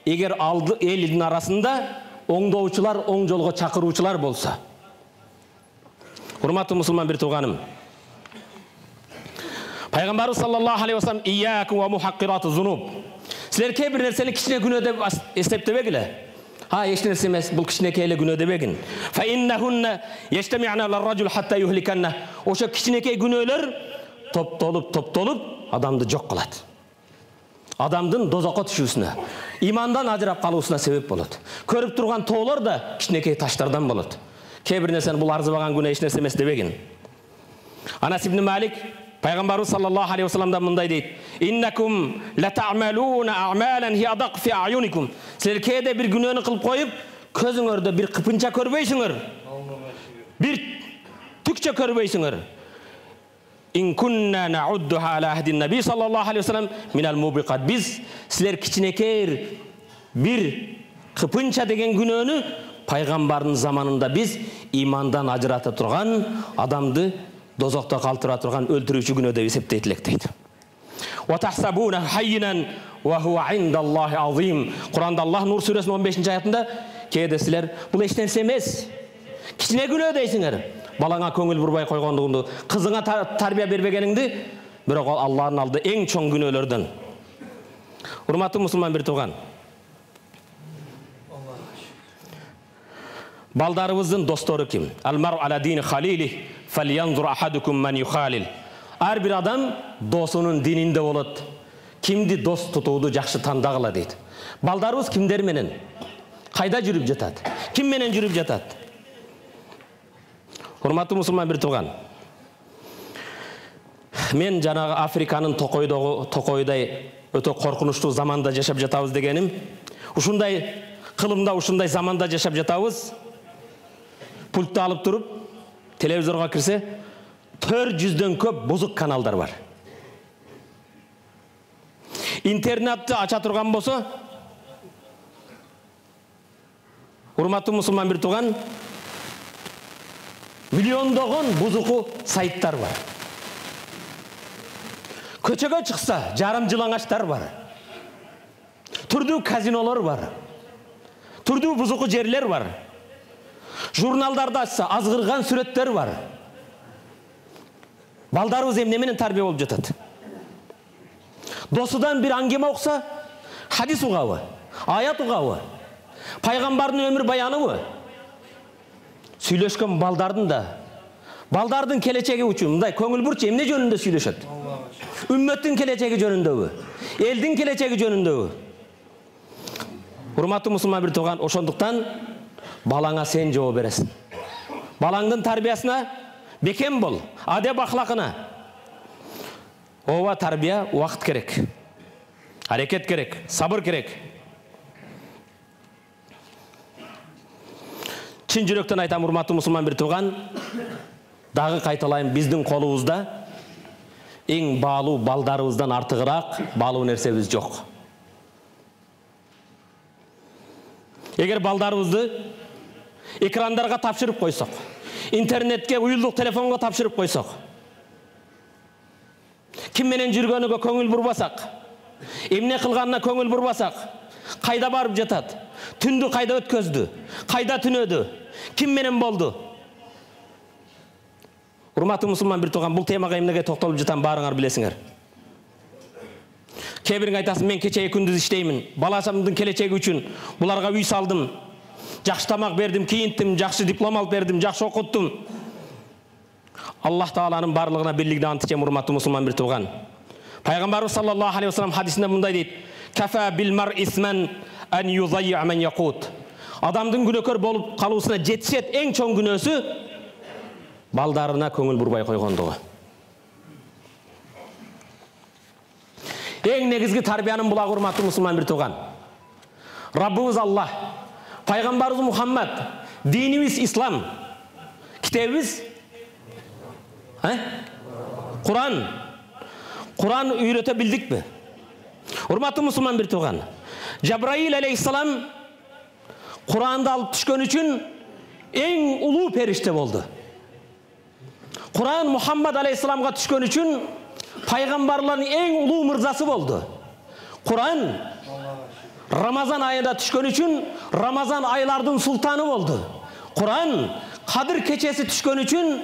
Эгер алды элдин арасында оңдоочулар, оң жолго чакыруучулар болса. Урматтуу мусулман бир тууганым. Пайгамбар саллаллаху алейхи ва саллям: "Iyyakum wa muhaqqiratuz zunub." Силер кээ бир нерсени кичине күнөө деп эсептебегиле. Eş neresi mes, bul kişinekeyle günü debegin. Fe innehunne yeştemi'na lirracul hatta yuhlikanna. Oşa kişineke günöler top tolup adamdı jok kılat. Adamdın dozakka düşүүsüne, imandan ajırap kalуусуна sebep bolot. Körüp turgan toğlar da kişineke taşlardan bolot. Kebir nersen bul arzıbagan günü eş neresi mes debegin. Anas ibn Malik Peygamberimiz sallallahu aleyhi ve sellem'den mınday deydi: "İnnekum leta'maluna a'malan hiya adaq fi a'yunikum." Sizler kede bir günöni kılıp koyup, közüңөрдө bir kıpınça körbeysiңер. Bir tükçe körbeysiңер. "İn kunna na'udduha ala ahdin nabi sallallahu aleyhi ve sellem minal mubiqat." Biz sizler kiçineker bir kıpınça degen günöni Peygamberin zamanında biz imandan ajırata turgan adamdı dozokta kaltıra turgan öldürүүчү günö деп эсептейт дейт. Wa tahsabuna hayyinan wa huwa indallahi azim. Kur'an'da Allah Nur suresinin 15. ayetinde kede sizler bul eç nerse emes. Kiçine günö deysiңер. Balanga көңүл бурбай койгондугунду, кызыңа тарбия бербегениңди, бирок ал Аллахтын алдында эң чоң günölөрдөн. Урматтуу мусулман бир тууган. Baldarыбыздын достору ким? Al-mar'u ala dini khalili falyanzur ahadukum man yukhalil. Ар бир адам досунун дининде болот. Кимди дос тутууду жакшы тандагыла дейт. Балдарыбыз кимдер менен? Кайда жүрүп жатат? Ким менен жүрүп жатат? Урматтуу мусулман бир тууган. Мен жанагы Африканын токойдай өтө коркунучтуу заманда жашап жатабыз дегеним. Ушундай кылымда, ушундай заманда жашап жатабыз. Пультты алып туруп, телевизорга кирсе, 400дөн көп бузук каналдар бар. Интернетти ача турган болсо, урматтуу мусулман бир тууган, миллиондогон бузуку сайттар бар. Көчөгө чыкса, жарым жылаңачтар бар. Түрдүү казинолор бар. Түрдүү бузуку жерлер бар. Журналдарда ачса, азгырган сүрөттөр бар. Балдарыбыз эмне менен тарбия болуп жатат? Досудан бир аңгеме окса, хадис угабы, аят угабы, пайгамбардын өмүр баяныбы? Сүйлөшкөн балдардын да, балдардын келечеги үчүн мындай көңүл бурчу эмне жөнүндө сүйлөшөт? Үммөттүн келечеги жөнүндөбү? Элдин келечеги жөнүндөбү? Урматтуу мусулман бир тууган, ошондуктан балаңа сен жооп бересиң. Балаңдын тарбиясына бекем бол, адеп ахлакына. Ова тарбия убакыт керек. Hareket керек, sabır керек. Çin жүректен айтам, урматтуу мусулман бир тууган, дагы кайталайм, биздин колубузда эң баалуу балдарыбыздан артыгыраак баалуу нерсебиз жок. Эгер балдарыбызды экрандарга тапшырып койсок, интернетке, уюлдук телефонго тапшырып койсок, ким менен жүргөнүгө көңүл бурбасак, эмне кылганына көңүл бурбасак, кайда барып жатат, түндү кайда өткөздү, кайда түнөдү, ким менен болду? Урматтуу мусулман бир тууган, бул темага эмнеге токтолуп жатам, баарыңар билесиңер. Кээ бириң айтасың, мен кечеги күндүз иштеймин, баласымдын келечеги үчүн буларга үй салдым, жакшы тамак бердим, кийинттим, жакшы диплом алып бердим, жакшы окуттум. Аллах Тааланын барлыгына бирлигине ант ичем, урматтуу мусулман бир тууган. Пайгамбарыбыз саллаллаху алейхи ва саллям хадисинде мындай дейт: "Кафа бил мар'исман ан юзайя ман якут." Адамдын күнөөкөр болуп калуусуна жетишет эң чоң күнөөсү балдарына көңүл бурбай койгондугу. Эң негизги тарбиянын булагы, урматтуу мусулман бир тууган. Раббыбыз Аллах, пайгамбарыбыз Мухаммад, динибиз ислам, китебибиз Куран. Куран үйрөтө билдикпи? Урматтуу мусулман бир тууган, Жабраил алейхиссалам Куранды алып түшкөн үчүн эң улуу периште болду. Куран Мухаммад алейхиссаламга түшкөн үчүн пайгамбарлардын эң улуу мырзасы болду. Куран Рамазан айында түшкөн үчүн Рамазан айлардын султаны болду. Куран Кадыр кечеси түшкөн үчүн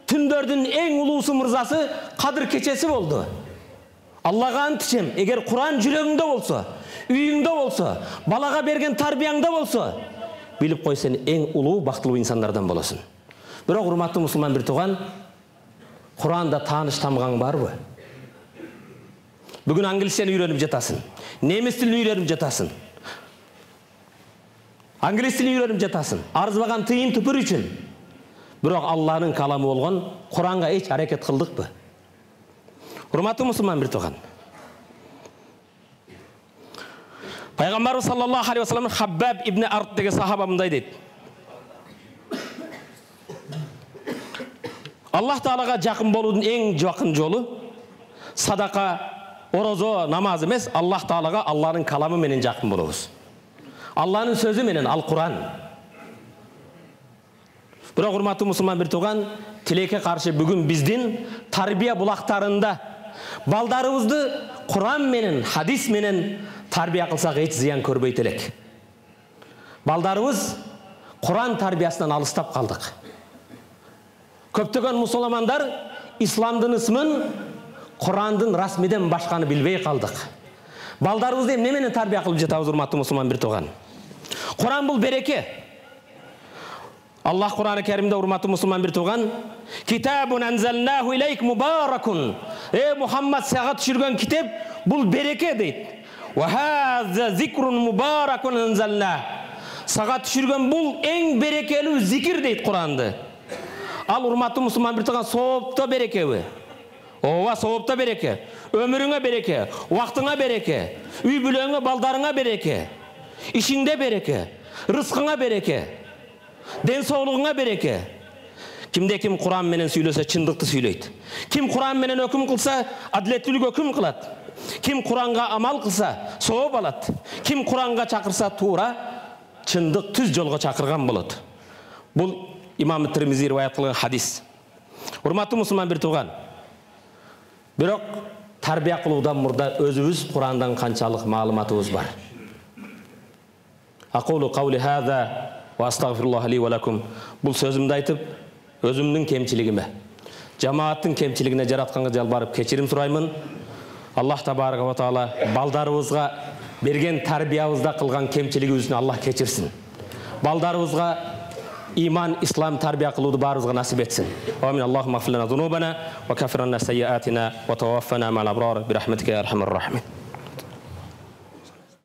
түндөрдүн эң улуусу мырзасы Кадыр кечеси болду. Аллага ант ичем, эгер Куран жүрөгүңдө болсо, үйүңдө болсо, балага берген тарбияңда болсо, билип кой, сен эң улуу бактылуу инсандардан болосуң. Бирок урматтуу мусулман бир тууган, Куранда тааныш тамгаң барбы? Бүгүн англис тилин үйрөнүп жатасың, немис тилин үйрөнүп жатасың, англис тилин үйрөнүп жатасың, арзыбаган тыйын түпүр үчүн. Бирок Алланын каламы болгон Куранга эч аракет кылдыкпы? Урматтуу мусулман бир тууган, Пайгамбарыбыз саллаллаху алейхи ва саллям Хаббаб ибн Арт деген сахаба мындай дейт: Аллах Таалага жакын болуудун эң жакын жолу садака, орозо, намаз эмес, Аллах Таалага Алланын каламы менен жакын болобуз. Алланын сөзү менен, Ал-Куран. Бирок урматтуу мусулман бир тууган, тилекке каршы бүгүн биздин тарбия булактарында балдарыбызды Куран менен, хадис менен тарбия кылсак эч зыян көрбөйт элек. Балдарыбыз Куран тарбиясынан алыстап калдык. Көптөгөн мусулмандар исламдын ысмын Курандын расмиден башканы билбей калдык. Балдарыбызды эмне менен тарбия кылып жатабыз, урматтуу мусулман бир тууган? Куран бул береке. Аллах Кур'ан-ı Kerim'de, урматтуу мусулман бир тууган, "Китабун анзалнаху илейк мубаракун." Мухаммад сага түшүргөн китеп бул береке дейт. "Ва хаза зикрун мубаракун анзална." Сага түшүргөн бул эң берекелүү зикир дейт Куранды. Ал урматтуу мусулман бир тууган, соопто берекеби? Ооба, соопто береке. Өмүрүңө береке, убактыңа береке, үй бүлөңө, балдарыңа береке, ишиңде береке, рызкыңа береке, ден соолугуңа береке. Кимде ким Куран менен сүйлөсө чындыкты сүйлөйт. Ким Куран менен өкүм кылса, адилеттүүлүк өкүм кылат. Ким Куранга амал кылса, сооп алат. Ким Куранга чакырса, туура, чындык, түз жолго чакырган болот. Бул Имам Тирмизи риваят кылган хадис. Урматтуу мусулман бир тууган, бирок тарбия кылуудан мурда өзүбүз Курандан канчалык маалыматыбыз бар? Aqulu qawli hadha wa astaghfirullah li wa lakum. Бул сөзүмдү айтып, өзүмдүн кемчилигиме, жамааттын кемчилигине жаратканга жалбарып кечирим сураймын. Аллах табарaka ва таала балдарыбызга берген тарбиябызда кылган кемчилигибизди Аллах кечирсин. Балдарыбызга иман, ислам тарбия кылууду баарыбызга насип этсин. Амин. Аллахумма гфир лана зунубана ва каффир анна сайyiatina ва таваффана мa'ал абрар bi rahmatika ya arhamar rahimin.